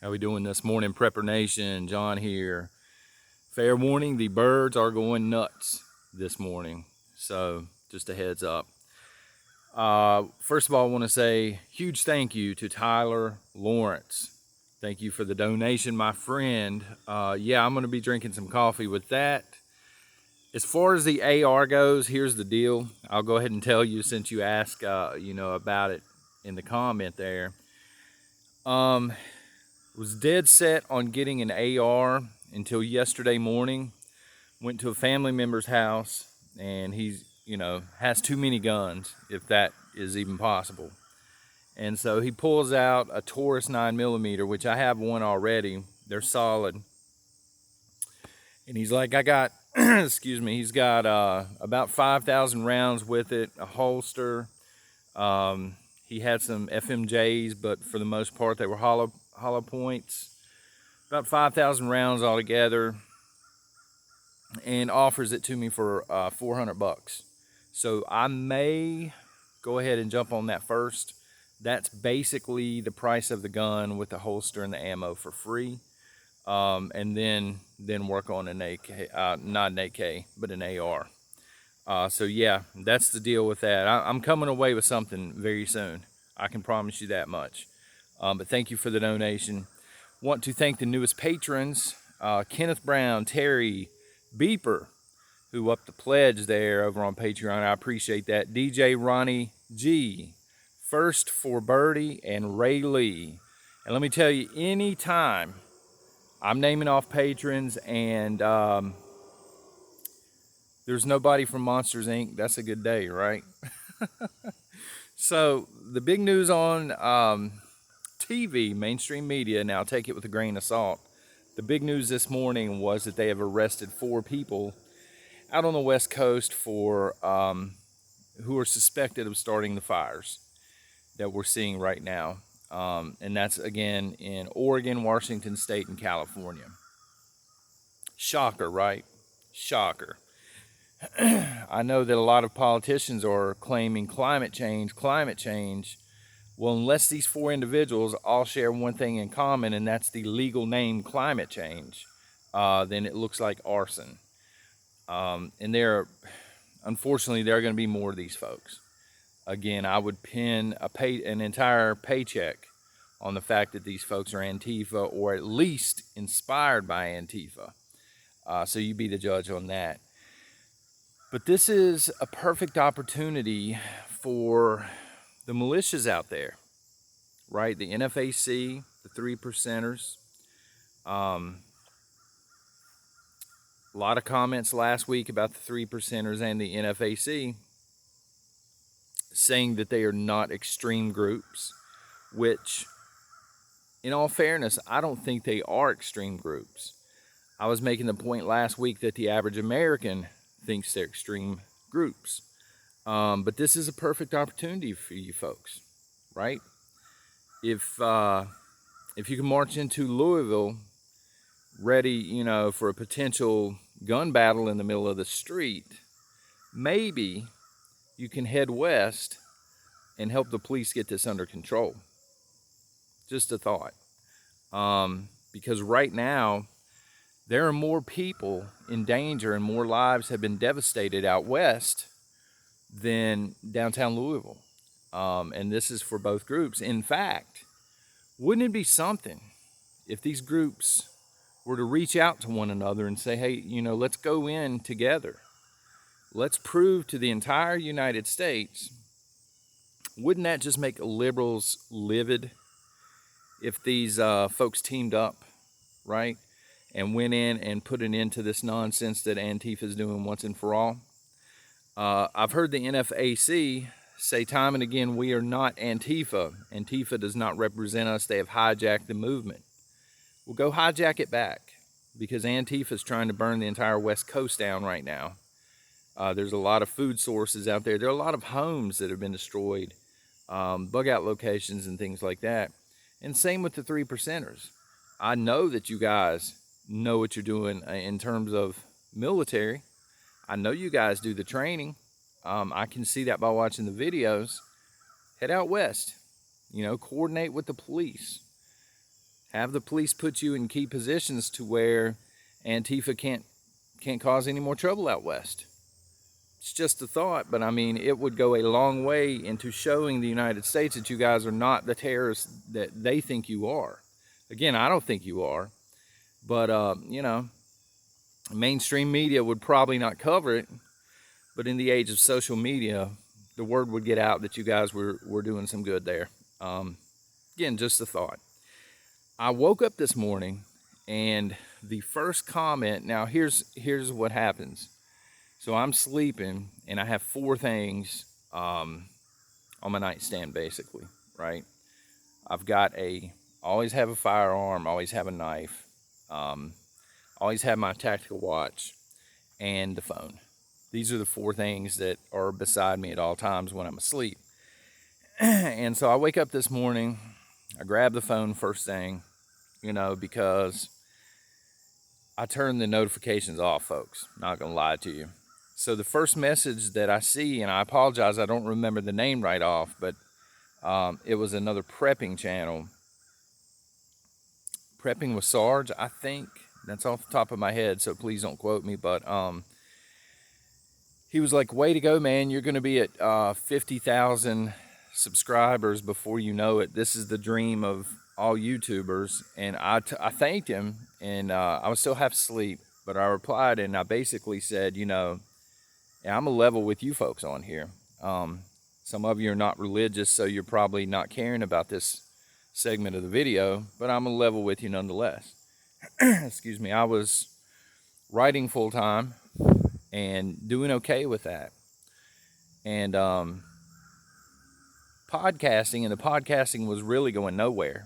How we doing this morning, Prepper Nation? John here. Fair warning, the birds are going nuts this morning. So just a heads up. First of all, I want to say huge thank you to Tyler Lawrence. Thank you for the donation, my friend. Yeah, I'm going to be drinking some coffee with that. As far as the AR goes, here's the deal. I'll go ahead and tell you since you asked, about it in the comment there. Was dead set on getting an AR until yesterday morning. Went to a family member's house and he's, has too many guns, if that is even possible. And so he pulls out a Taurus 9mm, which I have one already. They're solid. And he's like, I got, excuse me, he's got about 5,000 rounds with it, a holster. He had some FMJs, but for the most part, they were hollow points. About 5,000 rounds altogether, and offers it to me for $400. So I may go ahead and jump on that first. That's basically the price of the gun with the holster and the ammo for free. And then work on an AK, not an AK, but an AR. So yeah, that's the deal with that. I'm coming away with something very soon. I can promise you that much. But thank you for the donation. Want to thank the newest patrons, Kenneth Brown, Terry, Beeper, who upped the pledge there over on Patreon. I appreciate that. DJ Ronnie G, First for Birdie, and Ray Lee. And let me tell you, anytime I'm naming off patrons and there's nobody from Monsters Inc., that's a good day, right? So the big news on TV, mainstream media, now take it with a grain of salt. The big news this morning was that they have arrested 4 people out on the West Coast for who are suspected of starting the fires that we're seeing right now. And that's, again, in Oregon, Washington State, and California. Shocker, right? Shocker. I know that a lot of politicians are claiming climate change. Well, unless these 4 individuals all share one thing in common, and that's the legal name climate change, then it looks like arson. And unfortunately, there are going to be more of these folks. Again, I would pin an entire paycheck on the fact that these folks are Antifa, or at least inspired by Antifa. So you be the judge on that. But this is a perfect opportunity for the militias out there, right? The NFAC, the 3 percenters. A lot of comments last week about the 3 percenters and the NFAC saying that they are not extreme groups, which, in all fairness, I don't think they are extreme groups. I was making the point last week that the average American thinks they're extreme groups. But this is a perfect opportunity for you folks, right? If you can march into Louisville ready, for a potential gun battle in the middle of the street, maybe you can head west and help the police get this under control. Just a thought. Because right now, there are more people in danger and more lives have been devastated out west than downtown Louisville. And this is for both groups. In fact, wouldn't it be something if these groups were to reach out to one another and say, hey, let's go in together. Let's prove to the entire United States. Wouldn't that just make liberals livid if these folks teamed up, right? And went in and put an end to this nonsense that Antifa is doing once and for all. I've heard the NFAC say time and again, we are not Antifa. Antifa does not represent us. They have hijacked the movement. Well, go hijack it back, because Antifa is trying to burn the entire West Coast down right now. There's a lot of food sources out there. There are a lot of homes that have been destroyed, bug out locations and things like that. And same with the 3 percenters. I know that you guys know what you're doing in terms of military. I know you guys do the training. I can see that by watching the videos. Head out west, coordinate with the police. Have the police put you in key positions to where Antifa can't cause any more trouble out west. It's just a thought, but I mean, it would go a long way into showing the United States that you guys are not the terrorists that they think you are. Again, I don't think you are, but you know, mainstream media would probably not cover it, but in the age of social media, the word would get out that you guys were doing some good there. Again, just a thought. I woke up this morning, and the first comment, now here's what happens. So I'm sleeping, and I have 4 things on my nightstand, basically, right? I've got always have a firearm, always have a knife, always have my tactical watch, and the phone. These are the 4 things that are beside me at all times when I'm asleep. And so I wake up this morning, I grab the phone first thing, you know, because I turn the notifications off, folks. Not gonna lie to you. So the first message that I see, and I apologize, I don't remember the name right off, but it was another prepping channel. Prepping with Sarge, I think. That's off the top of my head, so please don't quote me, but he was like, way to go, man. You're gonna be at 50,000 subscribers before you know it. This is the dream of all YouTubers. And I thanked him, and I was still half asleep, but I replied, and I basically said, you know, yeah, I'm a level with you folks on here. Some of you are not religious, so you're probably not caring about this segment of the video, but I'm a level with you nonetheless. Excuse me. I was writing full time and doing okay with that. And podcasting, and the podcasting was really going nowhere.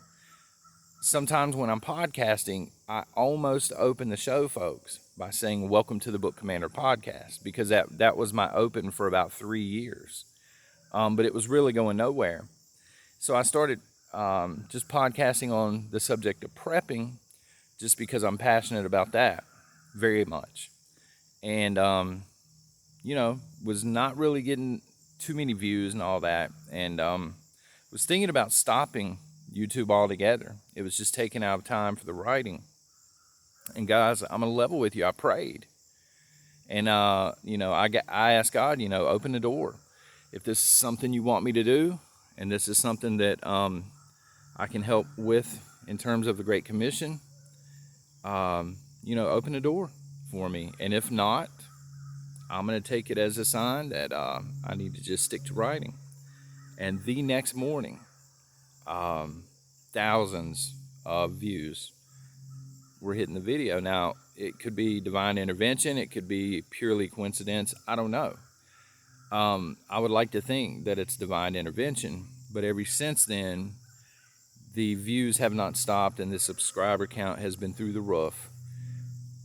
Sometimes when I'm podcasting, I almost open the show, folks, by saying, welcome to the Book Commander podcast, because that was my open for about 3 years. But it was really going nowhere. So I started just podcasting on the subject of prepping, just because I'm passionate about that very much. And, you know, was not really getting too many views and all that. And was thinking about stopping YouTube altogether. It was just taking out time for the writing. And guys, I'm gonna level with you. I prayed, and you know, I asked God, you know, open the door. If this is something you want me to do, and this is something that I can help with in terms of the Great Commission, you know, open the door for me. And if not, I'm gonna take it as a sign that I need to just stick to writing. And the next morning, thousands of views were hitting the video. Now, it could be divine intervention, it could be purely coincidence, I don't know. I would like to think that it's divine intervention, but ever since then, the views have not stopped, and the subscriber count has been through the roof.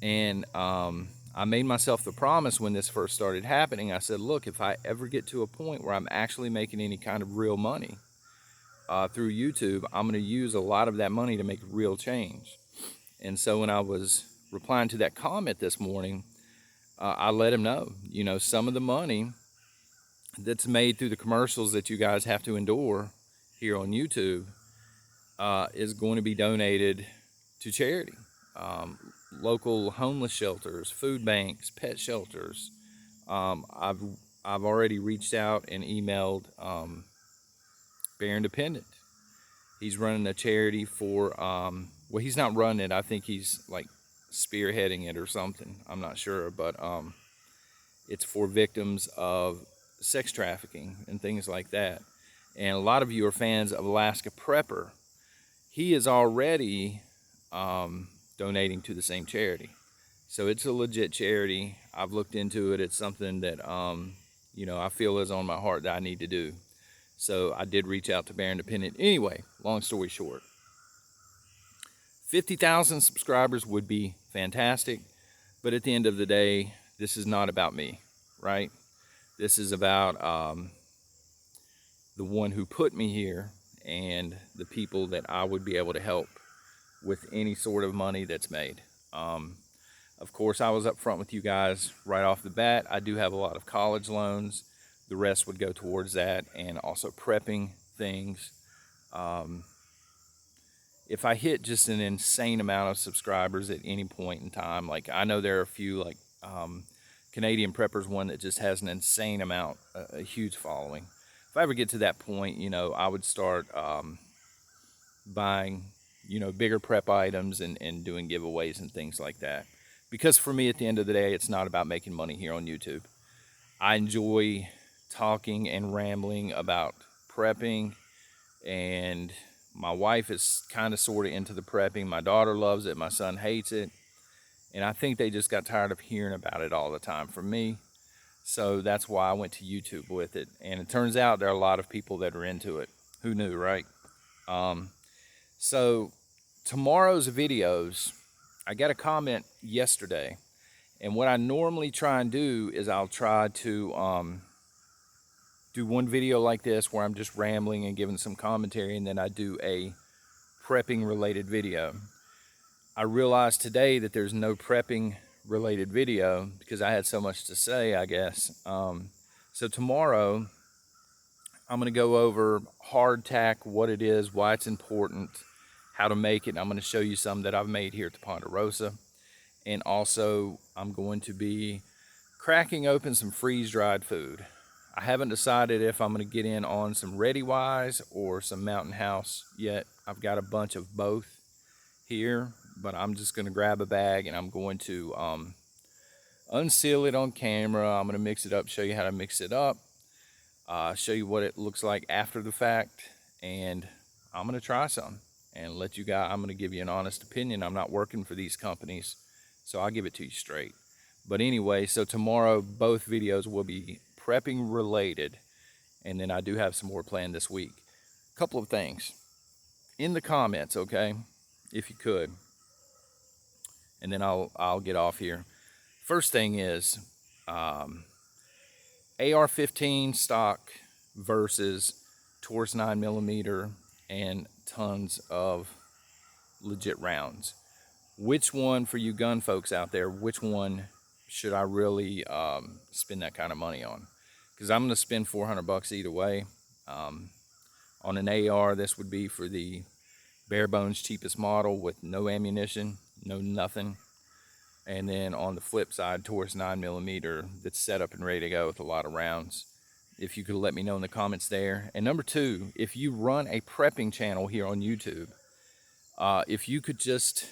And I made myself the promise when this first started happening. I said, look, if I ever get to a point where I'm actually making any kind of real money through YouTube, I'm going to use a lot of that money to make real change. And so when I was replying to that comment this morning, I let him know, you know, some of the money that's made through the commercials that you guys have to endure here on YouTube is going to be donated to charity. Local homeless shelters, food banks, pet shelters. I've already reached out and emailed Bear Independent. He's running a charity for, well, he's not running it. I think he's like spearheading it or something. I'm not sure, but it's for victims of sex trafficking and things like that. And a lot of you are fans of Alaska Prepper. He is already donating to the same charity. So it's a legit charity. I've looked into it. It's something that, you know, I feel is on my heart that I need to do. So I did reach out to Bear Independent. Anyway, long story short, 50,000 subscribers would be fantastic. But at the end of the day, this is not about me, right? This is about the one who put me here and the people that I would be able to help with any sort of money that's made. Of course, I was up front with you guys right off the bat. I do have a lot of college loans. The rest would go towards that, and also prepping things. if I hit just an insane amount of subscribers at any point in time, like I know there are a few, like Canadian Prepper's one that just has an insane amount, a huge following. If I ever get to that point, you know, I would start buying, you know, bigger prep items and doing giveaways and things like that. Because for me, at the end of the day, it's not about making money here on YouTube. I enjoy talking and rambling about prepping, and my wife is kind of sort of into the prepping. My daughter loves it. My son hates it. And I think they just got tired of hearing about it all the time from me. So that's why I went to YouTube with it. And it turns out there are a lot of people that are into it. Who knew, right? So tomorrow's videos, I got a comment yesterday. And what I normally try and do is I'll try to do one video like this where I'm just rambling and giving some commentary, and then I do a prepping related video. I realized today that there's no prepping related video because I had so much to say, I guess. So tomorrow I'm going to go over hardtack, what it is, why it's important, how to make it. I'm going to show you some that I've made here at the Ponderosa. And also I'm going to be cracking open some freeze-dried food. I haven't decided if I'm going to get in on some ReadyWise or some Mountain House yet. I've got a bunch of both here, but I'm just going to grab a bag and I'm going to unseal it on camera. I'm going to mix it up, show you how to mix it up, show you what it looks like after the fact, and I'm going to try some and let you guys, I'm going to give you an honest opinion. I'm not working for these companies, so I'll give it to you straight. But anyway, so tomorrow both videos will be prepping related, and then I do have some more planned this week. A couple of things in the comments, okay, if you could, and then I'll get off here. First thing is AR-15 stock versus Taurus 9mm and tons of legit rounds. Which one, for you gun folks out there, which one should I really spend that kind of money on? Because I'm going to spend $400 either way. On an AR, this would be for the bare bones cheapest model with no ammunition, no nothing. And then on the flip side, Taurus 9mm that's set up and ready to go with a lot of rounds. If you could let me know in the comments there. And number two, if you run a prepping channel here on YouTube, if you could just,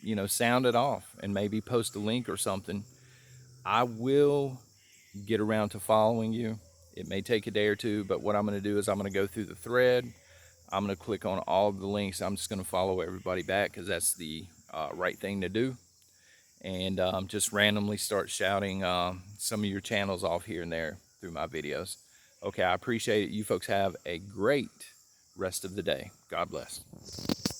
you know, sound it off and maybe post a link or something, I will get around to following you. It may take a day or two, but what I'm going to do is I'm going to go through the thread. I'm going to click on all of the links. I'm just going to follow everybody back because that's the right thing to do. And just randomly start shouting some of your channels off here and there through my videos. Okay, I appreciate it. You folks have a great rest of the day. God bless.